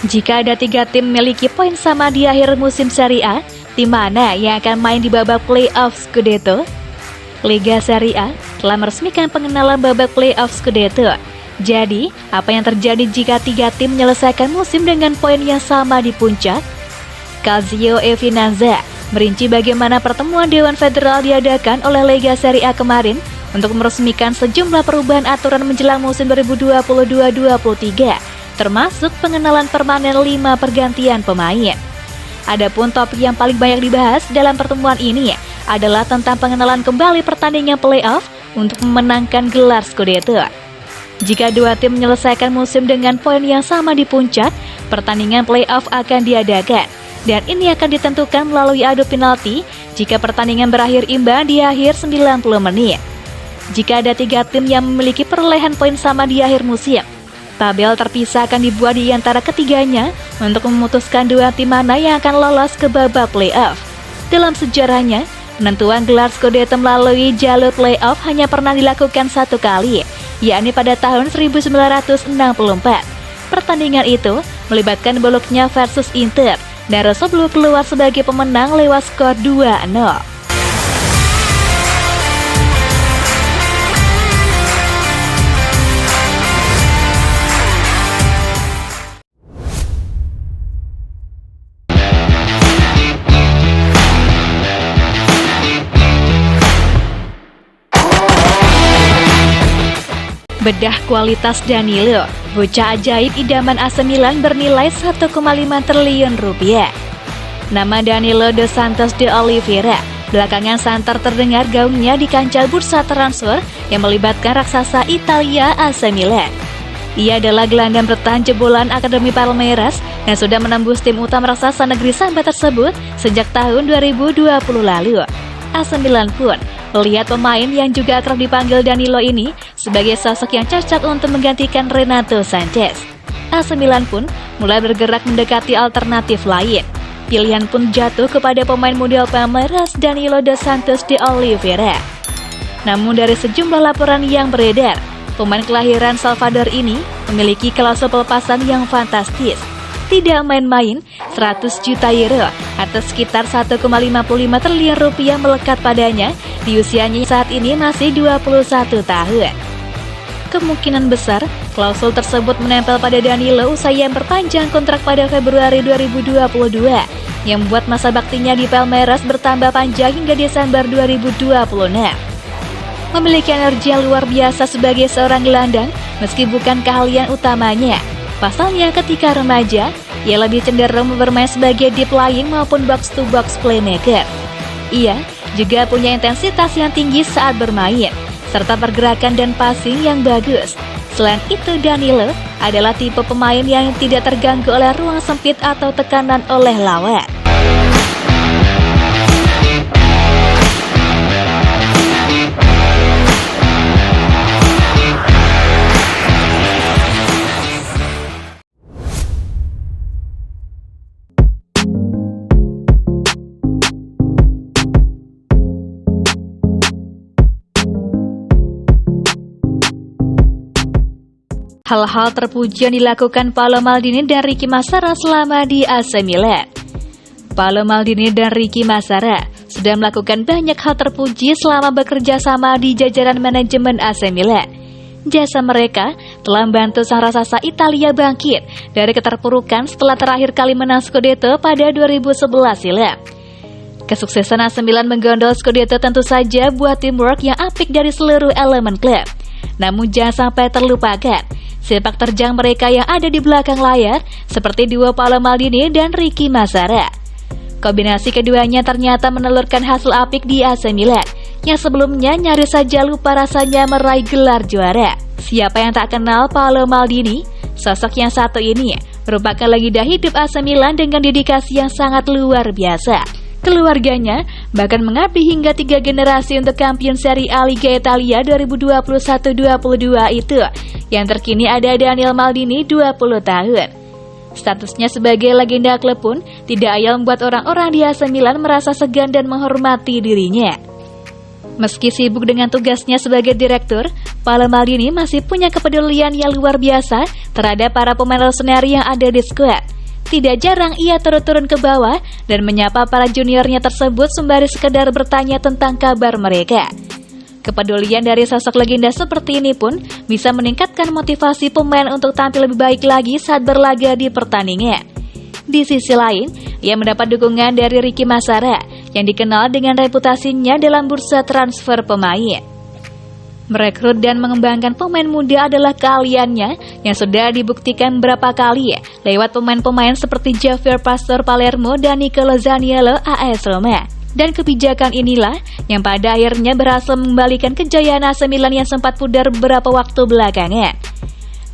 Jika ada 3 tim memiliki poin sama di akhir musim Serie A, tim mana yang akan main di babak playoff Scudetto? Liga Serie A telah meresmikan pengenalan babak playoff Scudetto. Jadi, apa yang terjadi jika 3 tim menyelesaikan musim dengan poin yang sama di puncak? Calzio e Finanza merinci bagaimana pertemuan Dewan Federal diadakan oleh Liga Serie A kemarin untuk meresmikan sejumlah perubahan aturan menjelang musim 2022-23. Termasuk pengenalan permanen 5 pergantian pemain. Adapun topik yang paling banyak dibahas dalam pertemuan ini adalah tentang pengenalan kembali pertandingan playoff untuk memenangkan gelar Scudetto. Jika 2 tim menyelesaikan musim dengan poin yang sama di puncak, pertandingan playoff akan diadakan. Dan ini akan ditentukan melalui adu penalti jika pertandingan berakhir imbang di akhir 90 menit. Jika ada 3 tim yang memiliki perolehan poin sama di akhir musim, tabel terpisah akan dibuat di antara ketiganya untuk memutuskan 2 tim mana yang akan lolos ke babak playoff. Dalam sejarahnya, penentuan gelar Scudetto melalui jalur playoff hanya pernah dilakukan 1 kali, yakni pada tahun 1964. Pertandingan itu melibatkan Bologna versus Inter, dan Rossoblu keluar sebagai pemenang lewat skor 2-0. Bedah kualitas Danilo, bocah ajaib idaman AC Milan bernilai 1,5 triliun rupiah. Nama Danilo dos Santos de Oliveira belakangan santer terdengar gaungnya di kancah bursa transfer yang melibatkan raksasa Italia AC Milan. Ia adalah gelandang bertahan jebolan Akademi Palmeiras yang sudah menembus tim utama raksasa negeri Samba tersebut sejak tahun 2020 lalu. AC Milan pun melihat pemain yang juga akrab dipanggil Danilo ini sebagai sosok yang cocok untuk menggantikan Renato Sanchez. AC Milan pun mulai bergerak mendekati alternatif lain. Pilihan pun jatuh kepada pemain modal Palmeiras Danilo dos Santos de Oliveira. Namun dari sejumlah laporan yang beredar, pemain kelahiran Salvador ini memiliki klausul pelepasan yang fantastis. Tidak main-main, 100 juta euro atau sekitar 1,55 triliun rupiah melekat padanya di usianya saat ini masih 21 tahun. Kemungkinan besar, klausul tersebut menempel pada Danilo usai yang berpanjang kontrak pada Februari 2022, yang membuat masa baktinya di Palmeiras bertambah panjang hingga Desember 2026. Memiliki energi yang luar biasa sebagai seorang gelandang, meski bukan keahlian utamanya. Pasalnya ketika remaja, ia lebih cenderung bermain sebagai deep lying maupun box-to-box playmaker. Ia juga punya intensitas yang tinggi saat bermain, serta pergerakan dan passing yang bagus. Selain itu, Danilo adalah tipe pemain yang tidak terganggu oleh ruang sempit atau tekanan oleh lawan. Hal-hal terpuji yang dilakukan Paolo Maldini dan Ricky Massara selama di AC Milan. Paolo Maldini dan Ricky Massara sudah melakukan banyak hal terpuji selama bekerja sama di jajaran manajemen AC Milan. Jasa mereka telah membantu sang raksasa Italia bangkit dari keterpurukan setelah terakhir kali menang Scudetto pada 2011 silam. Kesuksesan AC Milan menggondol Scudetto tentu saja buat teamwork yang apik dari seluruh elemen klub. Namun jangan sampai terlupakan sepak terjang mereka yang ada di belakang layar, seperti duo Paolo Maldini dan Ricky Massara. Kombinasi keduanya ternyata menelurkan hasil apik di AC Milan, yang sebelumnya nyaris saja lupa rasanya meraih gelar juara. Siapa yang tak kenal Paolo Maldini? Sosok yang satu ini merupakan legenda hidup AC Milan dengan dedikasi yang sangat luar biasa. Keluarganya bahkan mengabdi hingga 3 generasi untuk kampion Serie A Liga Italia 2021-22 itu. Yang terkini ada Daniel Maldini 20 tahun. Statusnya sebagai legenda klub pun tidak ayal membuat orang-orang di AC Milan merasa segan dan menghormati dirinya. Meski sibuk dengan tugasnya sebagai direktur, Paolo Maldini masih punya kepedulian yang luar biasa terhadap para pemain rosemary yang ada di skuad. Tidak jarang ia turun ke bawah dan menyapa para juniornya tersebut sembari sekedar bertanya tentang kabar mereka. Kepedulian dari sosok legenda seperti ini pun bisa meningkatkan motivasi pemain untuk tampil lebih baik lagi saat berlaga di pertandingan. Di sisi lain, ia mendapat dukungan dari Ricky Massara yang dikenal dengan reputasinya dalam bursa transfer pemain. Merekrut dan mengembangkan pemain muda adalah keahliannya yang sudah dibuktikan beberapa kali lewat pemain-pemain seperti Javier Pastor Palermo dan Nicolo Zaniolo AS Roma. Dan kebijakan inilah yang pada akhirnya berhasil mengembalikan kejayaan AC Milan yang sempat pudar beberapa waktu belakangan.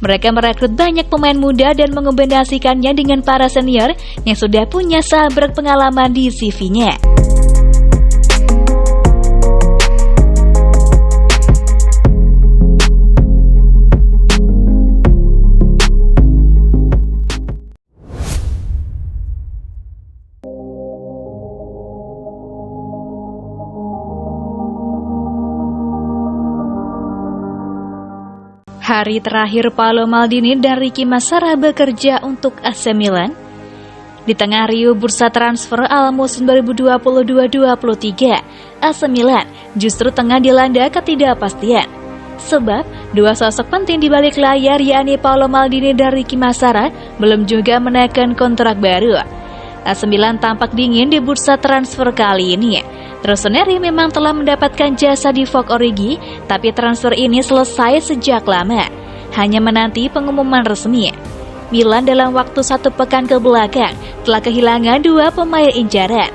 Mereka merekrut banyak pemain muda dan mengombinasikannya dengan para senior yang sudah punya sahabat pengalaman di CV-nya. Hari terakhir Paolo Maldini dan Ricky Massara bekerja untuk AC Milan. Di tengah riuh bursa transfer awal musim 2022-23, AC Milan justru tengah dilanda ketidakpastian. Sebab, dua sosok penting di balik layar yakni Paolo Maldini dan Ricky Massara belum juga menaikkan kontrak baru. AC Milan tampak dingin di bursa transfer kali ini. Rossoneri memang telah mendapatkan jasa di Vogue Origi, tapi transfer ini selesai sejak lama. Hanya menanti pengumuman resmi. Milan dalam waktu 1 pekan ke belakang telah kehilangan 2 pemain incaran.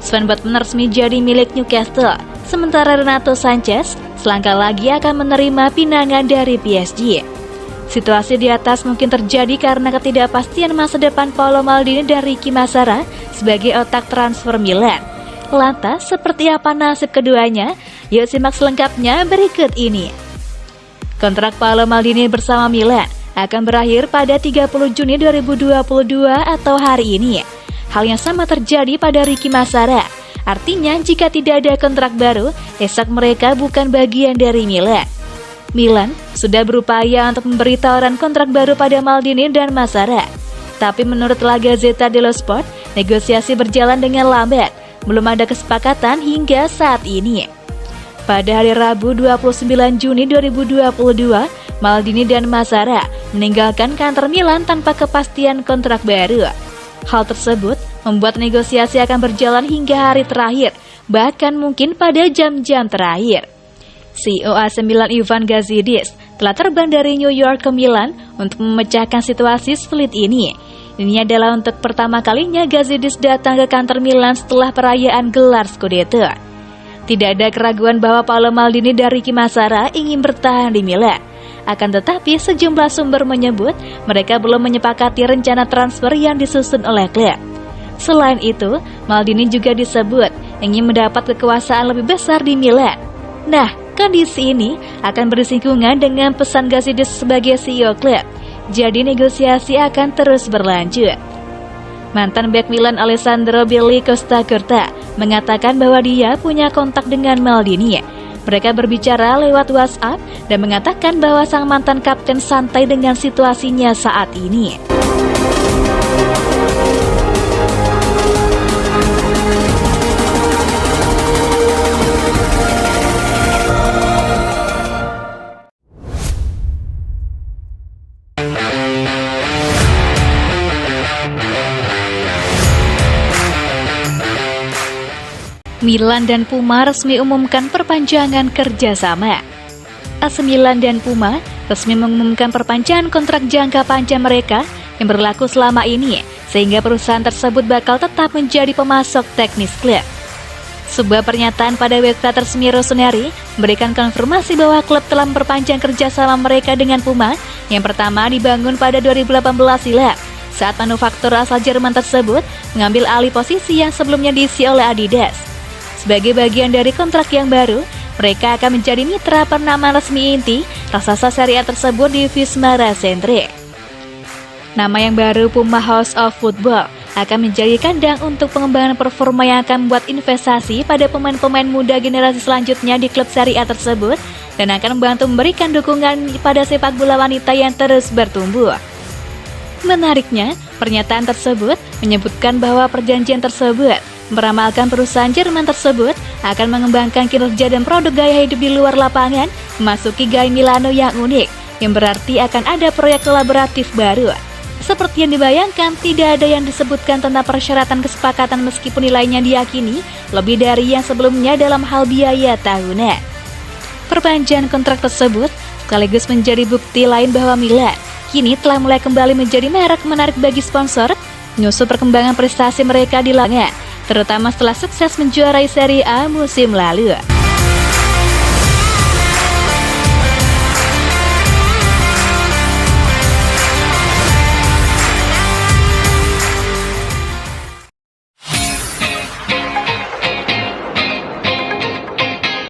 Sven Botman resmi jadi milik Newcastle, sementara Renato Sanchez selangkah lagi akan menerima pinangan dari PSG. Situasi di atas mungkin terjadi karena ketidakpastian masa depan Paolo Maldini dan Ricky Massara sebagai otak transfer Milan. Lantas, seperti apa nasib keduanya? Yuk simak selengkapnya berikut ini. Kontrak Paolo Maldini bersama Milan akan berakhir pada 30 Juni 2022 atau hari ini. Hal yang sama terjadi pada Ricky Massara. Artinya, jika tidak ada kontrak baru, esok mereka bukan bagian dari Milan. Milan sudah berupaya untuk memberi tawaran kontrak baru pada Maldini dan Massara. Tapi menurut La Gazzetta dello Sport, negosiasi berjalan dengan lambat. Belum ada kesepakatan hingga saat ini. Pada hari Rabu 29 Juni 2022, Maldini dan Massara meninggalkan kantor Milan tanpa kepastian kontrak baru. Hal tersebut membuat negosiasi akan berjalan hingga hari terakhir, bahkan mungkin pada jam-jam terakhir. CEO AC Milan Ivan Gazidis telah terbang dari New York ke Milan untuk memecahkan situasi sulit ini. Ini adalah untuk pertama kalinya Gazidis datang ke kantor Milan setelah perayaan gelar Scudetto. Tidak ada keraguan bahwa Paolo Maldini dan Ricky Massara ingin bertahan di Milan. Akan tetapi sejumlah sumber menyebut mereka belum menyepakati rencana transfer yang disusun oleh klub. Selain itu, Maldini juga disebut ingin mendapat kekuasaan lebih besar di Milan. Nah, kondisi ini akan bersinggungan dengan pesan Gazidis sebagai CEO klub. Jadi negosiasi akan terus berlanjut. Mantan bek Milan Alessandro Billy Costa Curta mengatakan bahwa dia punya kontak dengan Maldini. Mereka berbicara lewat WhatsApp dan mengatakan bahwa sang mantan kapten santai dengan situasinya saat ini. Milan dan Puma resmi umumkan perpanjangan kerjasama. AC Milan dan Puma resmi mengumumkan perpanjangan kontrak jangka panjang mereka yang berlaku selama ini, sehingga perusahaan tersebut bakal tetap menjadi pemasok teknis klub. Sebuah pernyataan pada website resmi Rossoneri memberikan konfirmasi bahwa klub telah memperpanjang kerjasama mereka dengan Puma yang pertama dibangun pada 2018 silam, saat manufaktur asal Jerman tersebut mengambil alih posisi yang sebelumnya diisi oleh Adidas. Sebagai bagian dari kontrak yang baru, mereka akan menjadi mitra penamaan resmi inti raksasa Serie A tersebut di Vismara Centre. Nama yang baru Puma House of Football akan menjadi kandang untuk pengembangan performa yang akan membuat investasi pada pemain-pemain muda generasi selanjutnya di klub Serie A tersebut dan akan membantu memberikan dukungan pada sepak bola wanita yang terus bertumbuh. Menariknya, Pernyataan tersebut menyebutkan bahwa perjanjian tersebut meramalkan perusahaan Jerman tersebut akan mengembangkan kinerja dan produk gaya hidup di luar lapangan, memasuki gaya Milano yang unik, yang berarti akan ada proyek kolaboratif baru. Seperti yang dibayangkan, tidak ada yang disebutkan tentang persyaratan kesepakatan meskipun nilainya diyakini lebih dari yang sebelumnya dalam hal biaya tahunan. Perpanjangan kontrak tersebut sekaligus menjadi bukti lain bahwa Milan kini telah mulai kembali menjadi merek menarik bagi sponsor, menyusul perkembangan prestasi mereka di lapangan, terutama setelah sukses menjuarai Serie A musim lalu.